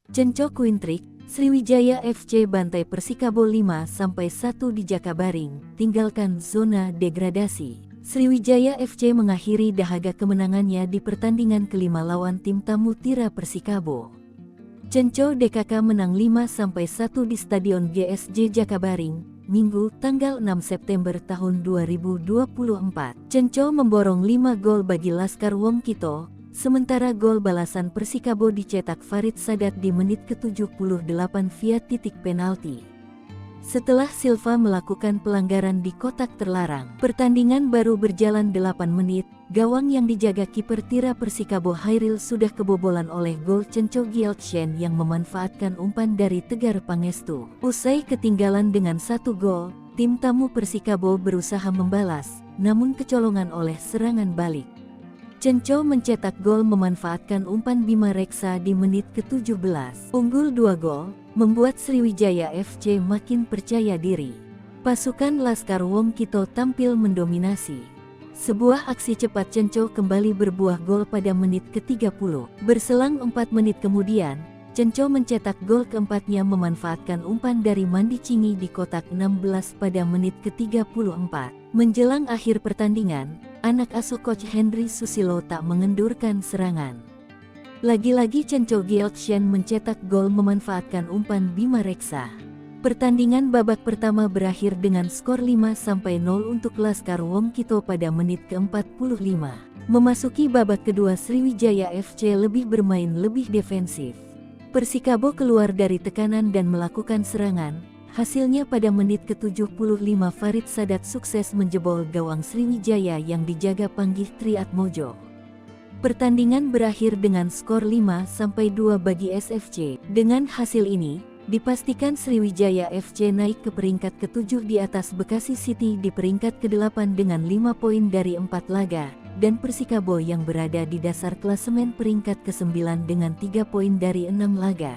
Cenco Quintrik, Sriwijaya FC bantai Persikabo 5-1 di Jakabaring, tinggalkan zona degradasi. Sriwijaya FC mengakhiri dahaga kemenangannya di pertandingan kelima lawan tim tamu Tira Persikabo. Cenco DKK menang 5-1 di Stadion GSJ Jakabaring, Minggu, tanggal 6 September tahun 2024. Cenco memborong 5 gol bagi Laskar Wong Kito, sementara gol balasan Persikabo dicetak Farid Sadat di menit ke-78 via titik penalti. Setelah Silva melakukan pelanggaran di kotak terlarang, pertandingan baru berjalan 8 menit, gawang yang dijaga kiper Tira Persikabo Hairil sudah kebobolan oleh gol Cenco Gyaltshen yang memanfaatkan umpan dari Tegar Pangestu. Usai ketinggalan dengan 1 gol, tim tamu Persikabo berusaha membalas, namun kecolongan oleh serangan balik. Cenco mencetak gol memanfaatkan umpan Bima Reksa di menit ke-17. Unggul 2 gol, membuat Sriwijaya FC makin percaya diri. Pasukan Laskar Wong Kito tampil mendominasi. Sebuah aksi cepat Cenco kembali berbuah gol pada menit ke-30. Berselang 4 menit kemudian, Cenco mencetak gol keempatnya memanfaatkan umpan dari Mandi Cingi di kotak 16 pada menit ke-34. Menjelang akhir pertandingan, anak asuh coach Henry Susilo tak mengendurkan serangan. Lagi-lagi Cenco Gyaltshen mencetak gol memanfaatkan umpan Bima Reksa. Pertandingan babak pertama berakhir dengan skor 5-0 untuk Laskar Wong Kito pada menit ke-45. Memasuki babak kedua, Sriwijaya FC lebih bermain lebih defensif. Persikabo keluar dari tekanan dan melakukan serangan. Hasilnya pada menit ke-75 Farid Sadat sukses menjebol gawang Sriwijaya yang dijaga Panggih Triatmojo. Pertandingan berakhir dengan skor 5-2 bagi SFC. Dengan hasil ini, dipastikan Sriwijaya FC naik ke peringkat ke-7 di atas Bekasi City di peringkat ke-8 dengan 5 poin dari 4 laga, dan Persikabo yang berada di dasar klasemen peringkat ke-9 dengan 3 poin dari 6 laga.